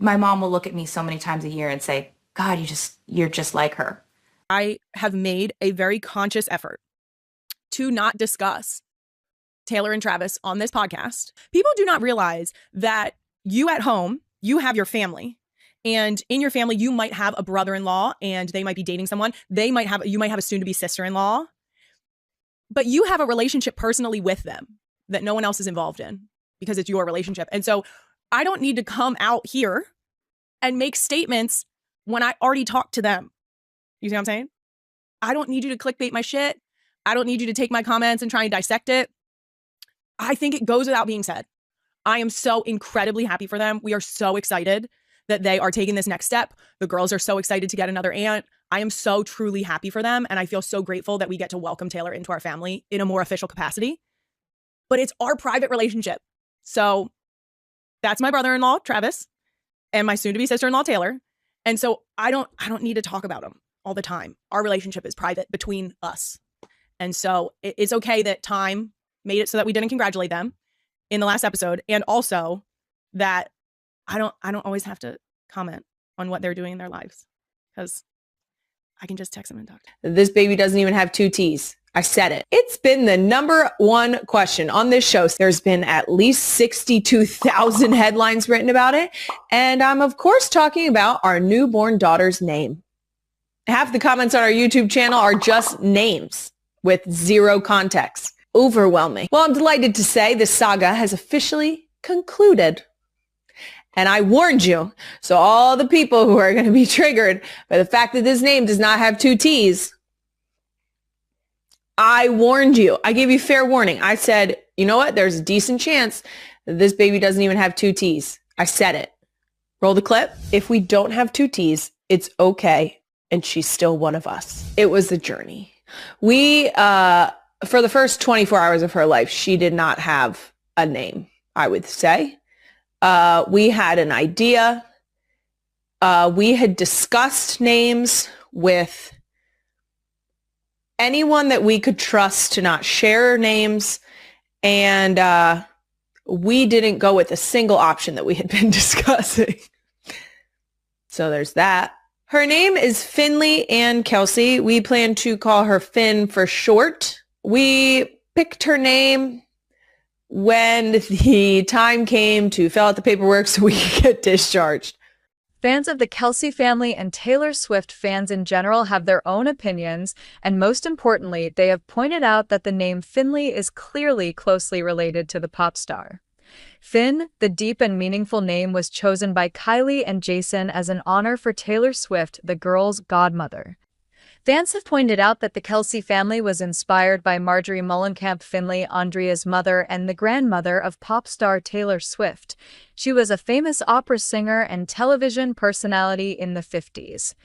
My mom will look at me so many times a year and say, God, you're just like her. I have made a very conscious effort to not discuss Taylor and Travis on this podcast. People do not realize that you at home, you have your family. And in your family, you might have a brother-in-law and they might be dating someone. You might have a soon-to-be sister-in-law. But you have a relationship personally with them that no one else is involved in because it's your relationship. And so I don't need to come out here and make statements when I already talked to them. You see what I'm saying? I don't need you to clickbait my shit. I don't need you to take my comments and try and dissect it. I think it goes without being said. I am so incredibly happy for them. We are so excited that they are taking this next step. The girls are so excited to get another aunt. I am so truly happy for them. And I feel so grateful that we get to welcome Taylor into our family in a more official capacity. But it's our private relationship. So that's my brother-in-law, Travis, and my soon-to-be sister-in-law, Taylor. And so I don't need to talk about them all the time. Our relationship is private between us. And so it's okay that time made it so that we didn't congratulate them in the last episode. And also that I don't always have to comment on what they're doing in their lives because I can just text them and talk. This baby doesn't even have two T's. I said it. It's been the number one question on this show. There's been at least 62,000 headlines written about it. And I'm, of course, talking about our newborn daughter's name. Half the comments on our YouTube channel are just names with zero context. Overwhelming. Well, I'm delighted to say this saga has officially concluded. And I warned you. So all the people who are going to be triggered by the fact that this name does not have two T's, I warned you. I gave you fair warning. I said, you know what? There's a decent chance that this baby doesn't even have two T's. I said it. Roll the clip. If we don't have two T's, it's okay. And she's still one of us. It was a journey. For the first 24 hours of her life, she did not have a name, I would say. We had an idea. We had discussed names with anyone that we could trust to not share names. And we didn't go with a single option that we had been discussing. So there's that. Her name is Finley Ann Kelce. We plan to call her Finn for short. We picked her name when the time came to fill out the paperwork so we could get discharged. Fans of the Kelce family and Taylor Swift fans in general have their own opinions, and most importantly, they have pointed out that the name Finley is clearly closely related to the pop star. Finn, the deep and meaningful name, was chosen by Kylie and Jason as an honor for Taylor Swift, the girl's godmother. Fans have pointed out that the Kelce family was inspired by Marjorie Mullenkamp Finley, Andrea's mother and the grandmother of pop star Taylor Swift. She was a famous opera singer and television personality in the 50s.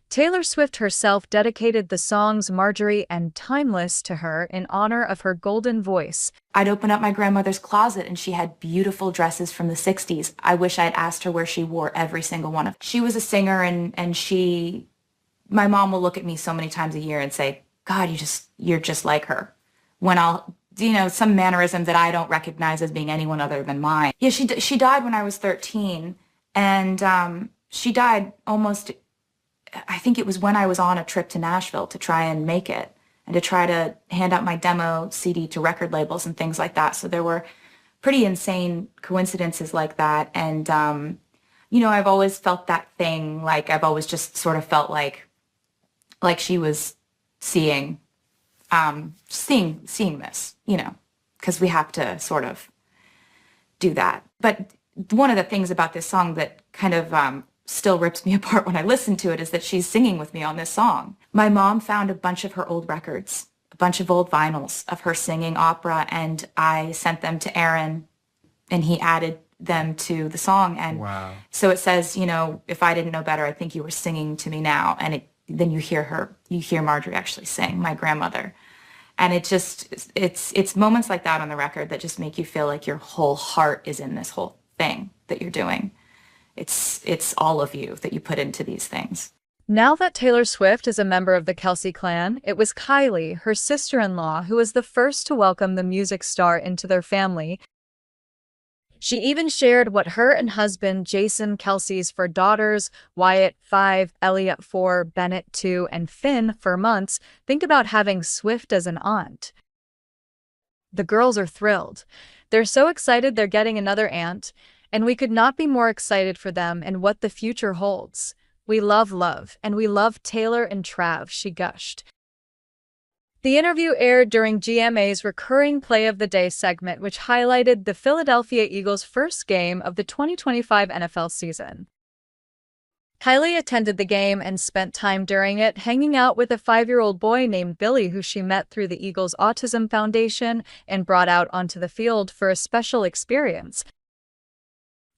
Taylor Swift herself dedicated the songs Marjorie and Timeless to her in honor of her golden voice. I'd open up my grandmother's closet and she had beautiful dresses from the 60s. I wish I'd asked her where she wore every single one of them. She was a singer and my mom will look at me so many times a year and say, God, you're just like her. When some mannerism that I don't recognize as being anyone other than mine. Yeah, she died when I was 13 and she died almost, I think it was when I was on a trip to Nashville to try and make it and to try to hand out my demo CD to record labels and things like that. So there were pretty insane coincidences like that. And, I've always felt that thing, like I've always just sort of felt like she was seeing this, because we have to sort of do that. But one of the things about this song that kind of still rips me apart when I listen to it is that she's singing with me on this song. My mom found a bunch of her old records, a bunch of old vinyls of her singing opera, and I sent them to Aaron, and he added them to the song. And wow. So it says, if I didn't know better, I think you were singing to me now. And then you hear Marjorie actually sing, my grandmother. And it's moments like that on the record that just make you feel like your whole heart is in this whole thing that you're doing. It's all of you that you put into these things. Now that Taylor Swift is a member of the Kelce clan, it was Kylie, her sister-in-law, who was the first to welcome the music star into their family. She even shared what her and husband Jason Kelce's four daughters, Wyatt 5, Elliot 4, Bennett 2, and Finn for months, think about having Swift as an aunt. The girls are thrilled. They're so excited they're getting another aunt, and we could not be more excited for them and what the future holds. We love, and we love Taylor and Trav, she gushed. The interview aired during GMA's recurring Play of the Day segment, which highlighted the Philadelphia Eagles' first game of the 2025 NFL season. Kylie attended the game and spent time during it hanging out with a 5-year-old boy named Billy, who she met through the Eagles Autism Foundation and brought out onto the field for a special experience.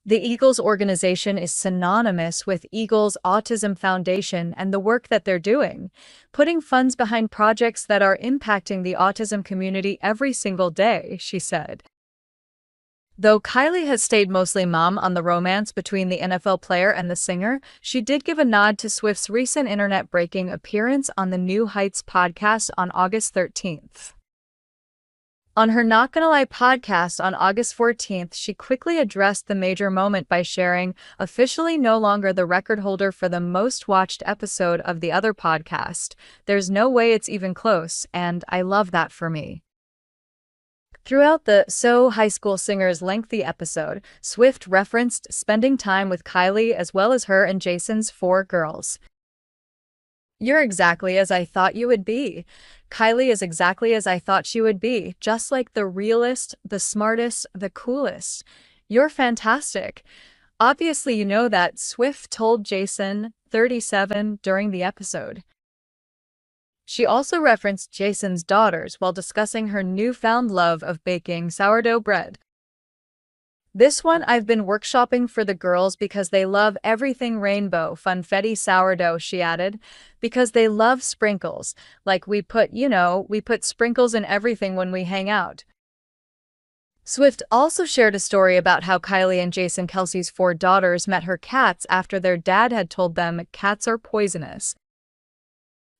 The Eagles organization is synonymous with Eagles Autism Foundation and the work that they're doing, putting funds behind projects that are impacting the autism community every single day, she said. Though Kylie has stayed mostly mum on the romance between the NFL player and the singer, she did give a nod to Swift's recent internet-breaking appearance on the New Heights podcast on August 13th. On her Not Gonna Lie podcast on August 14th, she quickly addressed the major moment by sharing, officially no longer the record holder for the most watched episode of the other podcast. There's no way it's even close, and I love that for me. Throughout the So High School Singer's lengthy episode, Swift referenced spending time with Kylie as well as her and Jason's 4 girls. You're exactly as I thought you would be. Kylie is exactly as I thought she would be, just like the realest, the smartest, the coolest. You're fantastic. Obviously, you know that, Swift told Jason, 37, during the episode. She also referenced Jason's daughters while discussing her newfound love of baking sourdough bread. This one I've been workshopping for the girls because they love everything rainbow, funfetti sourdough, she added, because they love sprinkles. Like we put sprinkles in everything when we hang out. Swift also shared a story about how Kylie and Jason Kelce's 4 daughters met her cats after their dad had told them cats are poisonous.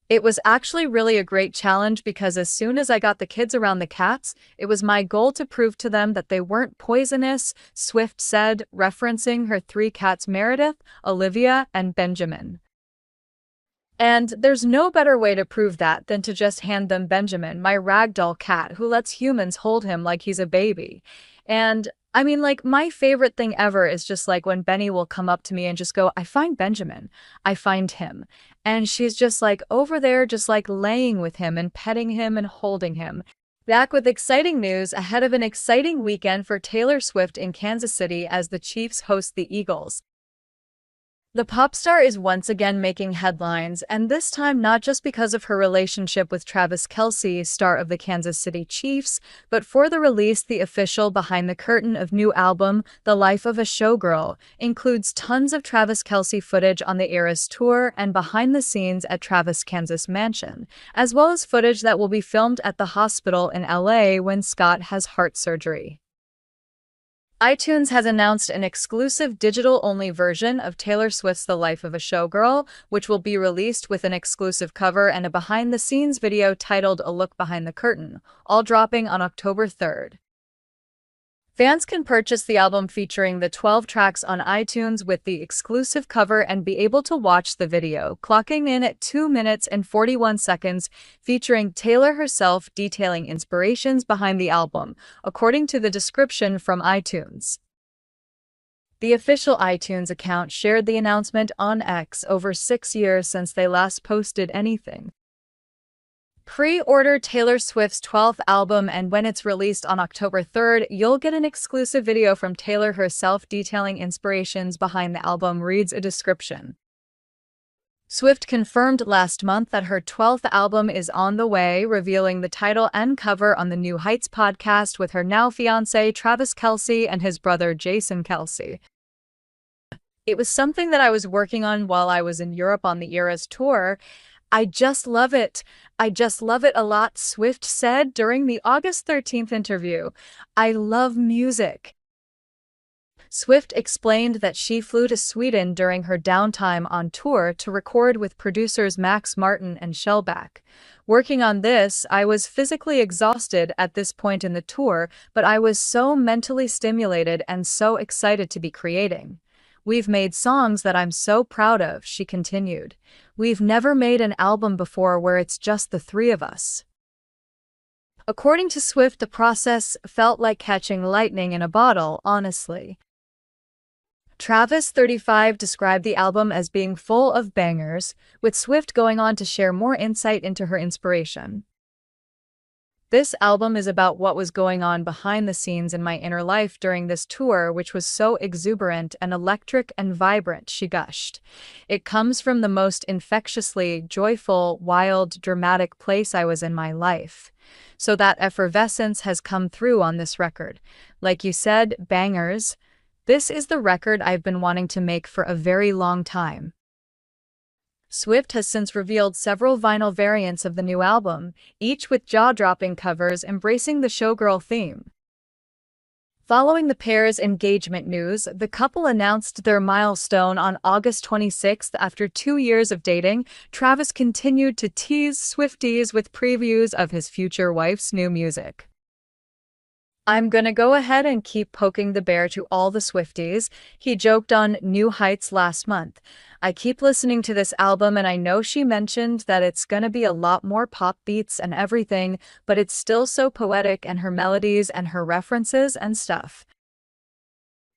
It was actually really a great challenge because as soon as I got the kids around the cats, it was my goal to prove to them that they weren't poisonous, Swift said, referencing her 3 cats Meredith, Olivia, and Benjamin. And there's no better way to prove that than to just hand them Benjamin, my ragdoll cat who lets humans hold him like he's a baby. And I mean, like, my favorite thing ever is just like when Benny will come up to me and just go, I find Benjamin, I find him. And she's just like over there, just like laying with him and petting him and holding him. Back with exciting news ahead of an exciting weekend for Taylor Swift in Kansas City as the Chiefs host the Eagles. The pop star is once again making headlines, and this time not just because of her relationship with Travis Kelce, star of the Kansas City Chiefs, but for the release. The official behind the curtain of new album, The Life of a Showgirl, includes tons of Travis Kelce footage on the Eras tour and behind the scenes at Travis' Kansas mansion, as well as footage that will be filmed at the hospital in LA when Scott has heart surgery. iTunes has announced an exclusive digital-only version of Taylor Swift's The Life of a Showgirl, which will be released with an exclusive cover and a behind-the-scenes video titled A Look Behind the Curtain, all dropping on October 3rd. Fans can purchase the album featuring the 12 tracks on iTunes with the exclusive cover and be able to watch the video, clocking in at 2 minutes and 41 seconds, featuring Taylor herself detailing inspirations behind the album, according to the description from iTunes. The official iTunes account shared the announcement on X over 6 years since they last posted anything. Pre-order Taylor Swift's 12th album, and when it's released on October 3rd, you'll get an exclusive video from Taylor herself detailing inspirations behind the album, reads a description. Swift confirmed last month that her 12th album is on the way, revealing the title and cover on the New Heights podcast with her now fiancé Travis Kelce and his brother Jason Kelce. It was something that I was working on while I was in Europe on the Eras tour. I just love it. I just love it a lot, Swift said during the August 13th interview. I love music. Swift explained that she flew to Sweden during her downtime on tour to record with producers Max Martin and Shellback. Working on this, I was physically exhausted at this point in the tour, but I was so mentally stimulated and so excited to be creating. We've made songs that I'm so proud of, she continued. We've never made an album before where it's just the three of us. According to Swift, the process felt like catching lightning in a bottle, honestly. Travis, 35, described the album as being full of bangers, with Swift going on to share more insight into her inspiration. This album is about what was going on behind the scenes in my inner life during this tour, which was so exuberant and electric and vibrant, she gushed. It comes from the most infectiously joyful, wild, dramatic place I was in my life. So that effervescence has come through on this record. Like you said, bangers. This is the record I've been wanting to make for a very long time. Swift has since revealed several vinyl variants of the new album, each with jaw-dropping covers embracing the showgirl theme. Following the pair's engagement news, the couple announced their milestone on August 26th. After 2 years of dating, Travis continued to tease Swifties with previews of his future wife's new music. I'm gonna go ahead and keep poking the bear to all the Swifties, he joked on New Heights last month. I keep listening to this album and I know she mentioned that it's gonna be a lot more pop beats and everything, but it's still so poetic and her melodies and her references and stuff.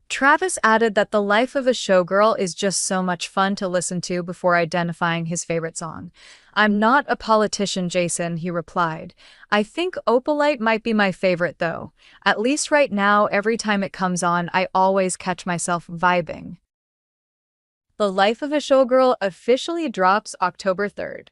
Travis added that the life of a showgirl is just so much fun to listen to before identifying his favorite song. I'm not a politician, Jason, he replied. I think Opalite might be my favorite though. At least right now, every time it comes on, I always catch myself vibing. The Life of a Showgirl officially drops October 3rd.